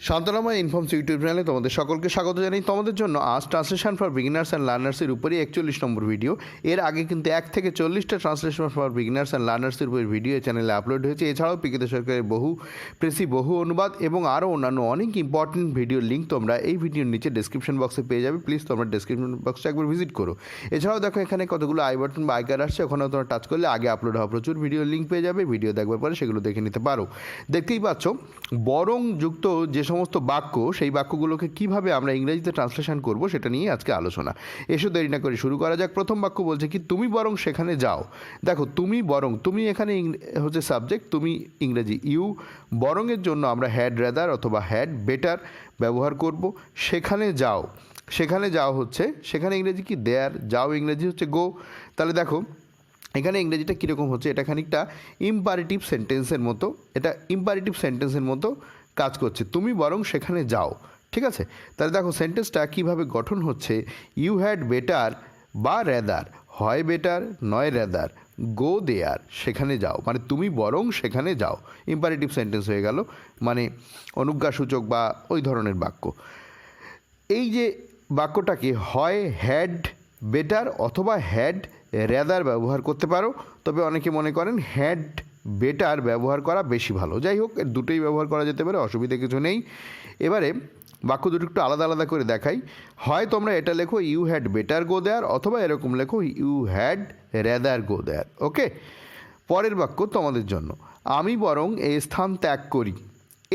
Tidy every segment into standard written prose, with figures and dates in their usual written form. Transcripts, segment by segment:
শান্তনাময় informs YouTube চ্যানেলে তোমাদের সকলকে স্বাগত জানাই। তোমাদের জন্য আজ ট্রান্সলেশন ফর বিগিনার্স অ্যান্ড লার্নার্সের উপরই 41 নম্বর ভিডিও। এর আগে কিন্তু 1 থেকে 40টা ট্রান্সলেশন ফর বিগিনার্স অ্যান্ড লার্নার্সের উপর ভিডিও এই চ্যানেলে আপলোড হয়েছে। এছাড়াও পিকিত সরকারের বহু অনুবাদ এবং আরও অন্যান্য অনেক ইম্পর্টেন্ট ভিডিওর লিঙ্ক তোমরা এই ভিডিওর নিচে ডেসক্রিপশন বক্সে পেয়ে যাবে। প্লিজ তোমরা ডেসক্রিপশন বক্সে একবার ভিজিট করো। এছাড়াও দেখো এখানে কতগুলো আই বাটন বা আইকার আসছে, ওখানেও তোমরা টাচ করলে আগে আপলোড হওয়া প্রচুর ভিডিওর লিঙ্ক পেয়ে যাবে। ভিডিও দেখবার পরে সেগুলো দেখে নিতে পারো। দেখতেই পাচ্ছ বরং যুক্ত যে সমস্ত বাক্য, সেই বাক্যগুলোকে কিভাবে আমরা ইংরেজিতে ট্রান্সলেশন করব সেটা নিয়ে আজকে আলোচনা। এসো দেরি না করে শুরু করা যাক। প্রথম বাক্য বলছে কি, তুমি বরং সেখানে যাও। দেখো তুমি বরং, তুমি এখানে হচ্ছে সাবজেক্ট, তুমি ইংরেজি ইউ। বরংয়ের জন্য আমরা হ্যাড রেদার অথবা হ্যাড বেটার ব্যবহার করব। সেখানে যাও, সেখানে যাও হচ্ছে, সেখানে ইংরেজি কি দেয়ার, যাও ইংরেজি হচ্ছে গো। তাহলে দেখো এখানে ইংরেজিটা কীরকম হচ্ছে, এটা খানিকটা ইম্পারেটিভ সেন্টেন্সের মতো, এটা ইম্পারেটিভ সেন্টেন্সের মতো কাজ করছে। তুমি বরং সেখানে যাও, ঠিক আছে। তাহলে দেখো সেন্টেন্সটা কীভাবে গঠন হচ্ছে, ইউ হ্যাড বেটার বা রেদার, হয় বেটার নয় রেদার, গো দেয়ার, সেখানে যাও, মানে তুমি বরং সেখানে যাও। ইম্পারেটিভ সেন্টেন্স হয়ে গেল, মানে অনুজ্ঞাসূচক বা ওই ধরনের বাক্য। এই যে বাক্যটাকে হয় হ্যাড বেটার অথবা হ্যাড রেদার ব্যবহার করতে পারো, তবে অনেকে মনে করেন হ্যাড বেটার ব্যবহার করা বেশি ভালো। যাই হোক, দুটোই ব্যবহার করা যেতে পারে, অসুবিধা কিছু নেই। এবারে বাক্য দুটো একটু আলাদা আলাদা করে দেখাই। হয় তোমরা এটা লেখো ইউ হ্যাড বেটার গো দেয়ার, অথবা এরকম লেখো ইউ হ্যাড রেদার গো দেয়ার। ওকে, পরের বাক্য তোমাদের জন্য, আমি বরং এই স্থান ত্যাগ করি।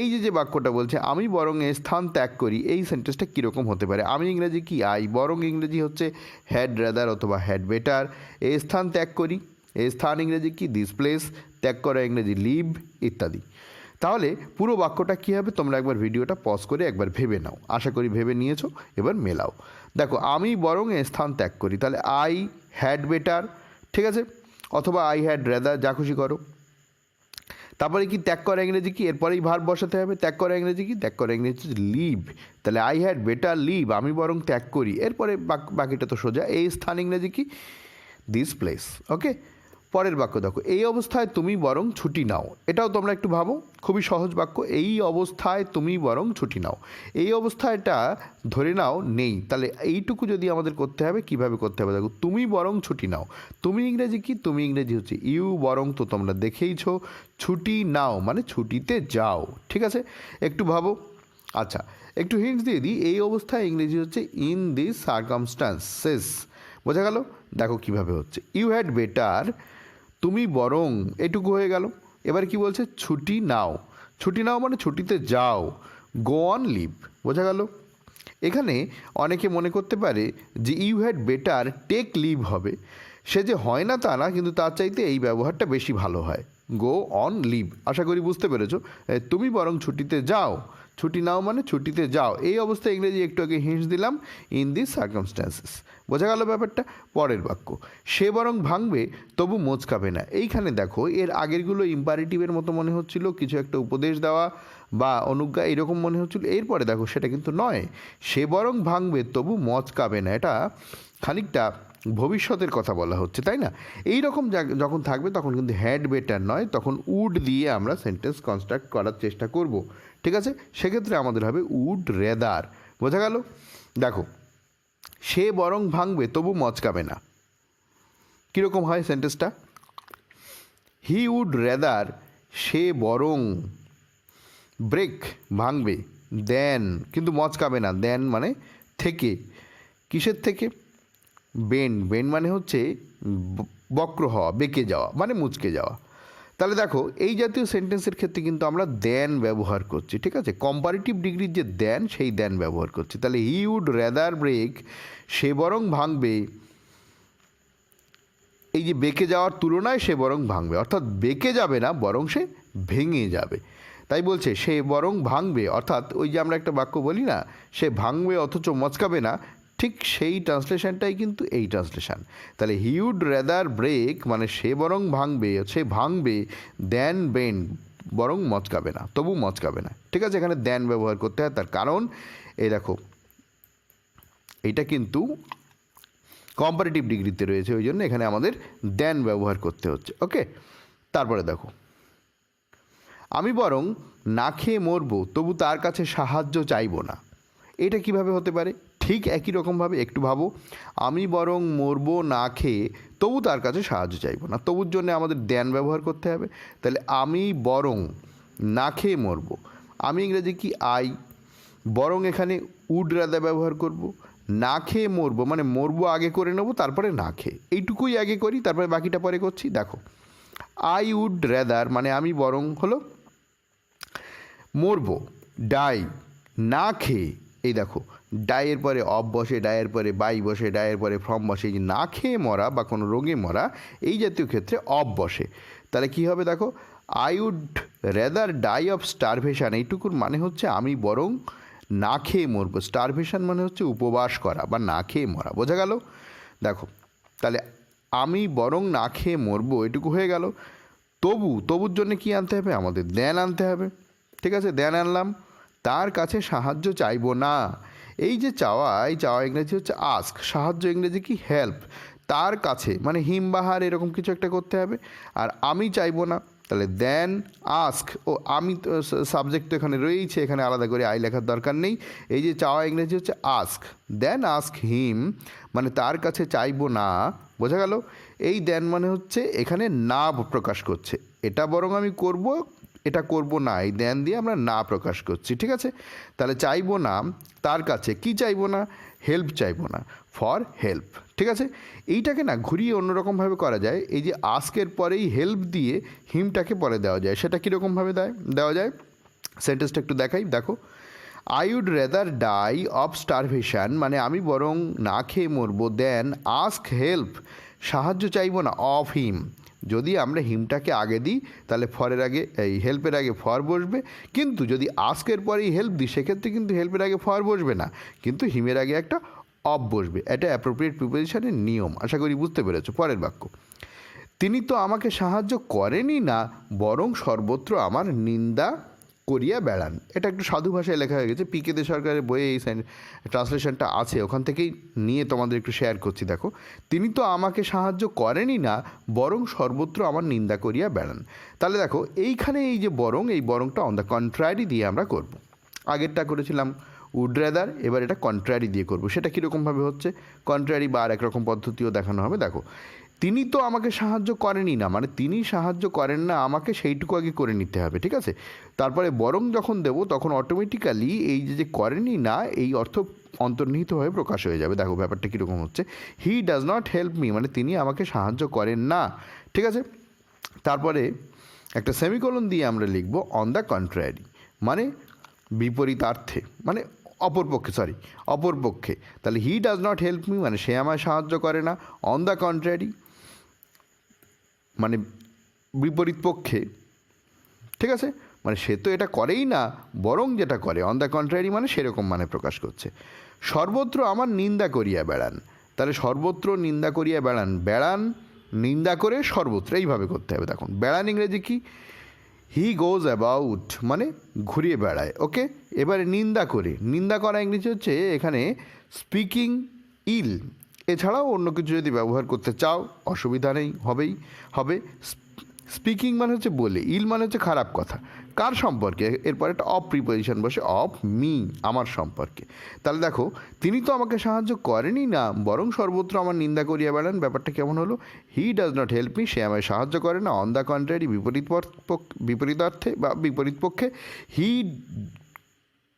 এই যে বাক্যটা বলছে আমি বরং এই স্থান ত্যাগ করি, এই সেন্টেন্সটা কীরকম হতে পারে? আমি ইংরেজি কি আই, বরং ইংরেজি হচ্ছে হ্যাড রেদার অথবা হ্যাড বেটার। এই স্থান ত্যাগ করি, এই স্থান ইংরেজি কি দিস প্লেস, ত্যাগ করা ইংরেজি লিভ ইত্যাদি। তাহলে পুরো বাক্যটা কী হবে, তোমরা একবার ভিডিওটা পজ করে একবার ভেবে নাও। আশা করি ভেবে নিয়েছো, এবার মেলাও। দেখো আমি বরং এই স্থান ত্যাগ করি, তাহলে আই হ্যাড বেটার, ঠিক আছে, অথবা আই হ্যাড রেদার, যা খুশি করো। তারপরে কি ত্যাগ করা ইংরেজি কি, এরপরেই ভার্ব বসাতে হবে। ত্যাগ করা ইংরেজি কি, ত্যাগ করা ইংরেজি লিভ, তাহলে আই হ্যাড বেটার লিভ, আমি বরং ত্যাগ করি। এরপরে বাকিটা তো সোজা, এই স্থান ইংরেজি কি দিস প্লেস। ওকে, পরের বাক্য দেখো, এই অবস্থায় তুমি বরং ছুটি নাও। এটাও তোমরা একটু ভাবো, খুবই সহজ বাক্য। এই অবস্থায় তুমি বরং ছুটি নাও, এই অবস্থায়টা ধরে নাও নেই, তাহলে এইটুকু যদি আমাদের করতে হবে, কিভাবে করতে হবে দেখো, তুমি বরং ছুটি নাও। তুমি ইংরেজি কি, তুমি ইংরেজি হচ্ছে ইউ, বরং তো তোমরা দেখেইছো, ছুটি নাও মানে ছুটিতে যাও, ঠিক আছে। একটু ভাবো। আচ্ছা, একটু হিন্টস দিয়ে দিই, এই অবস্থায় ইংরেজি হচ্ছে ইন দিস সার্কামস্টান্সেস। বোঝা গেল? দেখো কিভাবে হচ্ছে, ইউ হ্যাড বেটার, তুমি বরং, এটুকু হয়ে গেল। এবার কি বলছে, ছুটি নাও। ছুটি নাও মানে ছুটিতে যাও, গো অন লিভ। বোঝা গেল? এখানে অনেকে মনে করতে পারে যে you had better take leave হবে। সে যে হয় না তা না, কিন্তু তার চাইতে এই ব্যবহারটা বেশি ভালো হয়, গো অন লিভ। আশা করি বুঝতে পেরেছো। তুমি বরং ছুটিতে যাও, ছুটি নাও মানে ছুটিতে যাও। এই অবস্থায় ইংরেজি একটু আগে হিন্টস দিলাম, ইন দিস সার্কামস্ট্যান্সেস। বোঝা গেল ব্যাপারটা? পরের বাক্য, সে বরং ভাঙবে তবু মোচকাবে না। এইখানে দেখো এর আগেরগুলো ইম্পারেটিভের মতো মনে হচ্ছিল, কিছু একটা উপদেশ দেওয়া বা অনুজ্ঞা এরকম মনে হচ্ছিল। এরপরে দেখো সেটা কিন্তু নয়, সে বরং ভাঙবে তবু মচকাবে না। এটা খানিকটা ভবিষ্যতের কথা বলা হচ্ছে, তাই না? এই রকম যখন থাকবে তখন কিন্তু হ্যাড বেটার নয়, তখন উড দিয়ে আমরা সেন্টেন্স কনস্ট্রাক্ট করার চেষ্টা করব, ঠিক আছে। সেক্ষেত্রে আমাদের হবে উড রেদার। বোঝা গেল? দেখো, সে বরং ভাঙবে তবু মচকাবে না, কীরকম হয় সেন্টেন্সটা? হি উড রেদার, সে বরং ব্রেক ভাঙবে, দেন কিন্তু মচকাবে না, দেন মানে থেকে, কিসের থেকে? বেন্ড, বেন্ড মানে হচ্ছে বক্র হওয়া, বেঁকে যাওয়া, মানে মুচকে যাওয়া। তাহলে দেখো এই জাতীয় সেন্টেন্সের ক্ষেত্রে কিন্তু আমরা দেন ব্যবহার করছি, ঠিক আছে। কম্পারেটিভ ডিগ্রির যে দেন, সেই দেন ব্যবহার করছি। তাহলে হি উড রেদার ব্রেক, সে বরং ভাঙবে, এই যে বেঁকে যাওয়ার তুলনায় সে বরং ভাঙবে, অর্থাৎ বেঁকে যাবে না, বরং সে ভেঙে যাবে। তাই বলছে সে বরং ভাঙবে, অর্থাৎ ওই যে আমরা একটা বাক্য বলি না, সে ভাঙবে অথচ মচকাবে না, ঠিক সেই ট্রান্সলেশনটাই কিন্তু এই ট্রান্সলেশন। তাহলে হি উড রেদার ব্রেক মানে সে বরং ভাঙবে, সে ভাঙবে, দেন বেন্ড, বরং মচকাবে না, তবু মচকাবে না, ঠিক আছে। এখানে দেন ব্যবহার করতে হয়, তার কারণ এই দেখো এইটা কিন্তু কম্পারেটিভ ডিগ্রিতে রয়েছে, ওই জন্য এখানে আমাদের দেন ব্যবহার করতে হচ্ছে। ওকে, তারপরে দেখো, আমি বরং না খেয়ে মরবো, তবু তার কাছে সাহায্য চাইব না। এটা কিভাবে হতে পারে? ঠিক একই রকমভাবে একটু ভাবো, আমি বরং মরবো না খেয়ে, তবু তার কাছে সাহায্য চাইব না। তবুর জন্য আমাদের দেন ব্যবহার করতে হবে। তাহলে আমি বরং না খেয়ে মরবো, আমি ইংরেজি কি আই, বরং এখানে উড রাদার ব্যবহার করব। না খেয়ে মরবো মানে মরবো আগে করে নেবো, তারপরে না খেয়ে, এইটুকুই আগে করি, তারপরে বাকিটা পরে করছি। দেখো, আই উড রাদার মানে আমি বরং হলো মরবো, ডাই না খেয়ে, এই দেখো ডায়ের পরে অফ বসে, ডায়ের পরে বাই বসে, ডায়ের পরে ফ্রম বসে। এই যে না খেয়ে মরা বা কোনো রোগে মরা, এই জাতীয় ক্ষেত্রে অফ বসে। তাহলে কী হবে দেখো, I would rather die of starvation, এইটুকুর মানে হচ্ছে আমি বরং না খেয়ে মরবো। স্টারভেশন মানে হচ্ছে উপবাস করা বা না খেয়ে মরা, বোঝা গেল? দেখো তাহলে আমি বরং না খেয়ে মরবো, এটুকু হয়ে গেল। তবুর জন্য কি আনতে হবে? আমাদের দেন আনতে হবে। ঠিক আছে, দেন আনলাম। তার কাছে সাহায্য চাইবো না। এই যে চাওয়া, এই চাওয়া ইংরেজি হচ্ছে আস্ক, সাহায্য ইংরেজি কি হেল্প। তার কাছে মানে হিমবাহার এরকম কিছু একটা করতে হবে। আর আমি চাইবো না, তাহলে দেন আস্ক, ও আমি তো সাবজেক্ট তো এখানে রয়েছে, এখানে আলাদা করে আই লেখার দরকার নেই। এই যে চাওয়া ইংরেজি হচ্ছে আস্ক, দেন আস্ক হিম মানে তার কাছে চাইবো না, বোঝা গেল? এই দেন মানে হচ্ছে এখানে না প্রকাশ করছে, এটা বরং আমি করব, এটা করব না, এই দেন দিয়ে আমরা না প্রকাশ করছি। ঠিক আছে, তাহলে চাইবো না তার কাছে, কি চাইবো না? হেল্প চাইবো না, ফর হেল্প। ঠিক আছে, এইটাকে না ঘুরিয়ে অন্যরকমভাবে করা যায়। এই যে আস্কের পরেই হেল্প দিয়ে হিমটাকে পরে দেওয়া যায়, সেটা কীরকমভাবে দেওয়া যায়? সেন্টেন্সটা একটু দেখাই, দেখো। I would rather die of starvation মানে আমি বরং না খেয়ে মরবো, দেন আস্ক হেল্প সাহায্য চাইবো না, অফ হিম। যদি আমরা হিমটাকে আগে দিই তাহলে ফরের আগে, এই হেল্পের আগে ফর বসবে, কিন্তু যদি আস্কের পরেই হেল্প দিই সেক্ষেত্রে কিন্তু হেল্পের আগে ফর বসবে না, কিন্তু হিমের আগে একটা অফ বসবে। এটা অ্যাপ্রোপ্রিয়েট প্রিপোজিশনের নিয়ম। আশা করি বুঝতে পেরেছো। পরের বাক্য, তিনি তো আমাকে সাহায্য করেনই না, বরং সর্বত্র আমার নিন্দা করিয়া বেড়ান। এটা একটু সাধু ভাষায় লেখা হয়ে গেছে, পিকে দে সরকারের বইয়ে এই ট্রান্সলেশনটা আছে, ওখান থেকেই নিয়ে তোমাদের একটু শেয়ার করছি। দেখো, তিনি তো আমাকে সাহায্য করেনই না, বরং সর্বত্র আমার নিন্দা করিয়া বেড়ান। তাহলে দেখো এইখানে এই যে বরং, এই বরংটা অন দ্য কন্ট্রারি দিয়ে আমরা করব। আগেরটা করেছিলাম উড রেদার, এবার এটা কন্ট্রারি দিয়ে করব। সেটা কীরকমভাবে হচ্ছে? কন্ট্রারি বা আর একরকম পদ্ধতিও দেখানো হবে। দেখো, তিনি তো আমাকে সাহায্য করেনই না মানে তিনি সাহায্য করেন না আমাকে, সেইটুকু আগে করে নিতে হবে। ঠিক আছে, তারপরে বরং যখন দেব তখন অটোমেটিক্যালি এই যে করেনই না এই অর্থ অন্তর্নিহিতভাবে প্রকাশ হয়ে যাবে। দেখো ব্যাপারটা কীরকম হচ্ছে, হি ডাজ নট হেল্প মি মানে তিনি আমাকে সাহায্য করেন না। ঠিক আছে, তারপরে একটা সেমিকোলন দিয়ে আমরা লিখব অন দ্য কন্ট্রারি মানে বিপরীতার্থে, মানে অপরপক্ষে। তাহলে হি ডাজ নট হেল্প মি মানে সে আমায় সাহায্য করে না, অন দ্য কন্ট্রারি মানে বিপরীত পক্ষে। ঠিক আছে, মানে সে তো এটা করেই না, বরং যেটা করে, অন দ্য কন্ট্রারি মানে সেরকম মানে প্রকাশ করছে। সর্বত্র আমার নিন্দা করিয়া বেড়ান, তাহলে সর্বত্র নিন্দা করিয়া বেড়ান, বেড়ান নিন্দা করে সর্বত্র, এইভাবে করতে হবে। দেখুন বেড়ান ইংরেজি কি? হি গোজ অ্যাবাউট মানে ঘুরিয়ে বেড়ায়। ওকে, এবারে নিন্দা করা ইংরেজি হচ্ছে এখানে স্পিকিং ইল। এছাড়াও অন্য কিছু যদি ব্যবহার করতে চাও অসুবিধা নেই, হবে। স্পিকিং মানে হচ্ছে বলে, ইল মানে হচ্ছে খারাপ কথা। কার সম্পর্কে? এরপর একটা অফ প্রিপোজিশন বসে, অফ মি আমার সম্পর্কে। তাহলে দেখো, তিনি তো আমাকে সাহায্য করেনই না, বরং সর্বত্র আমার নিন্দা করিয়া বেড়ান। ব্যাপারটা কেমন হলো? He does not help me সে আমায় সাহায্য করে না, অন দ্য কন্ট্রারি বিপরীতার্থে বা বিপরীত পক্ষে, হি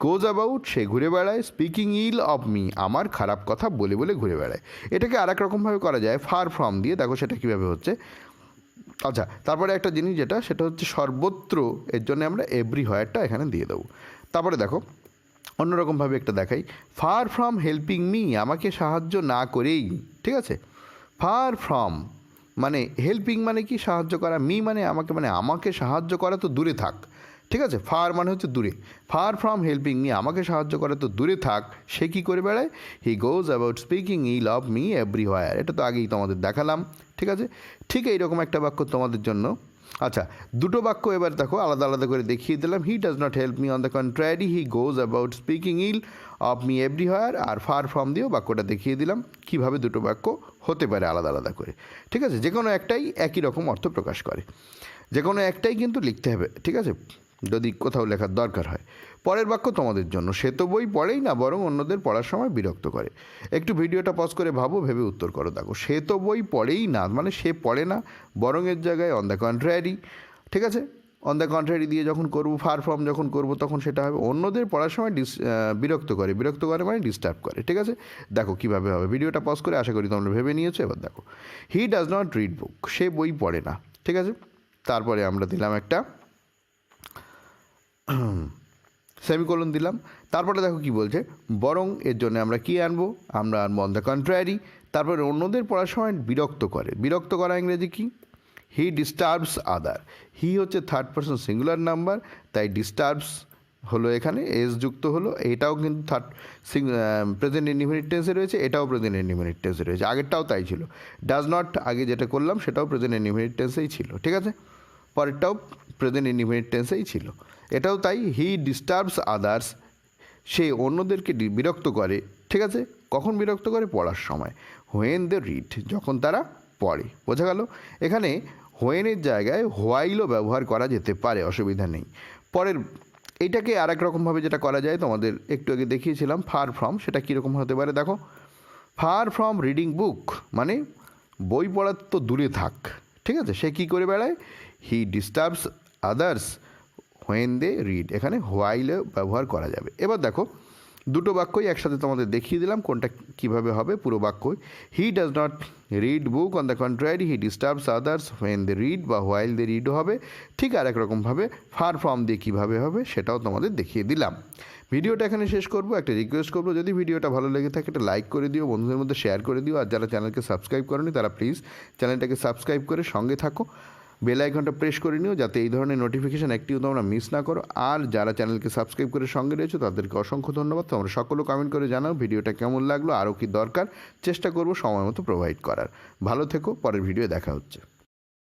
গোজ অ্যাবাউট সে ঘুরে বেড়ায়, স্পিকিং ইল অফ মি আমার খারাপ কথা বলে ঘুরে বেড়ায়। এটাকে আর এক রকমভাবে করা যায় ফার ফ্রম দিয়ে। দেখো সেটা কীভাবে হচ্ছে। আচ্ছা, তারপরে একটা জিনিস সেটা হচ্ছে সর্বত্র, এর জন্য আমরা এভরি হোয়ারটা এখানে দিয়ে দেবো। তারপরে দেখো অন্যরকমভাবে একটা দেখাই, ফার ফ্রম হেল্পিং মি আমাকে সাহায্য না করেই। ঠিক আছে, ফার ফ্রম মানে হেল্পিং মানে কি? সাহায্য করা, মি মানে আমাকে সাহায্য করা তো দূরে থাক। ঠিক আছে, ফার মানে হচ্ছে দূরে, ফার ফ্রম হেল্পিং মি আমাকে সাহায্য করে তো দূরে থাক, সে কী করে বেড়ায়? He goes about speaking ill of me everywhere. এটা তো আগেই তোমাদের দেখালাম। ঠিক আছে, ঠিক এইরকম একটা বাক্য তোমাদের জন্য। আচ্ছা, দুটো বাক্য এবার দেখো আলাদা আলাদা করে দেখিয়ে দিলাম। He does not help me on the contrary, he goes about speaking ill of me everywhere, আর ফার ফ্রম দিয়েও বাক্যটা দেখিয়ে দিলাম কীভাবে দুটো বাক্য হতে পারে আলাদা আলাদা করে। ঠিক আছে, যে কোনো একটাই একই রকম অর্থ প্রকাশ করে, যে কোনো একটাই কিন্তু লিখতে হবে। ঠিক আছে, যদি কোথাও লেখার দরকার হয়। পরের বাক্য তোমাদের জন্য, সে তো বই পড়েই না বরং অন্যদের পড়ার সময় বিরক্ত করে। একটু ভিডিওটা পজ করে ভাবো, ভেবে উত্তর করো। দেখো, সে তো বই পড়েই না মানে সে পড়ে না, বরং এর জায়গায় অন দ্য কন্ট্রারি। ঠিক আছে, অন দ্য কন্ট্রারি দিয়ে যখন করবো, ফার ফ্রম যখন করবো তখন সেটা হবে অন্যদের পড়ার সময় বিরক্ত করে। বিরক্ত করে মানে ডিস্টার্ব করে। ঠিক আছে, দেখো কীভাবে হবে। ভিডিওটা পজ করে আশা করি তোমরা ভেবে নিয়েছো। এবার দেখো, he does not read book, সে বই পড়ে না। ঠিক আছে, তারপরে আমরা দিলাম একটা সেমিকোলন দিলাম। তারপরে দেখো কি বলছে, বরং এর জন্য আমরা কি আনবো, আমরা আনবো অন দ্য কন্ট্রারি। তারপরে অন্যদের পড়ার সময় বিরক্ত করে। বিরক্ত করা ইংরেজি কি, হি ডিস্টার্বস আদার। হি হচ্ছে থার্ড পারসন সিঙ্গুলার নাম্বার, তাই ডিস্টার্বস হলো এখানে এস যুক্ত হলো। এটাও কিন্তু প্রেজেন্ট ইনডিফিনিট টেন্সে রয়েছে, এটাও প্রেজেন্ট ইনডিফিনিট টেন্সে রয়েছে। আগেরটাও তাই ছিল। ডাজ নট আগে যেটা করলাম সেটাও প্রেজেন্ট ইনডিফিনিট টেন্সেই ছিল। ঠিক আছে, পরেরটাও প্রেজেন্ট ইনডিফিনিট টেন্সেই ছিল, এটাও তাই। হি ডিস্টার্বস আদার্স, সে অন্যদেরকে বিরক্ত করে। ঠিক আছে, কখন বিরক্ত করে, পড়ার সময়। হোয়েন দে রিড, যখন তারা পড়ে। বোঝা গেল। এখানে হোয়েনের জায়গায় হোয়াইলও ব্যবহার করা যেতে পারে, অসুবিধা নেই। পরের এইটাকে আর এক রকমভাবে যেটা করা যায় তোমাদের একটু আগে দেখিয়েছিলাম, ফার ফ্রম, সেটা কীরকম হতে পারে দেখো। ফার ফ্রম রিডিং বুক মানে বই পড়ার তো দূরে থাক। ঠিক আছে, সে কী করে বেড়ায়, he disturbs others when they read, এখানে হোয়াইলে ব্যবহার করা যাবে। এবার দেখো, দুটো বাক্যই একসাথে তোমাদের দেখিয়ে দিলাম কোনটা কীভাবে হবে পুরো বাক্যই। He does not read book, on the contrary he disturbs others when they read, বা হোয়াইল দে রিডও হবে। ঠিক আর এক রকমভাবে ফার ফ্রম দিয়ে কীভাবে হবে সেটাও তোমাদের দেখিয়ে দিলাম। ভিডিওটা এখানে শেষ করবো। একটা রিকোয়েস্ট করবো, যদি ভিডিওটা ভালো লেগে থাকে একটা লাইক করে দিও, বন্ধুদের মধ্যে শেয়ার করে দিও। আর যারা চ্যানেলকে সাবস্ক্রাইব করোনি তারা প্লিজ চ্যানেলটাকে সাবস্ক্রাইব করে সঙ্গে থাকো। বেল আইকনটা প্রেস করে নিও যাতে এই ধরনের নোটিফিকেশান একটিও তোমরা মিস না করো। আর যারা চ্যানেলকে সাবস্ক্রাইব করে সঙ্গে রয়েছে তাদেরকে অসংখ্য ধন্যবাদ। তোমরা সকলেও কমেন্ট করে জানাও ভিডিওটা কেমন লাগলো, আরও কি দরকার, চেষ্টা করবো সময় মতো প্রোভাইড করার। ভালো থেকো, পরের ভিডিও দেখা হচ্ছে।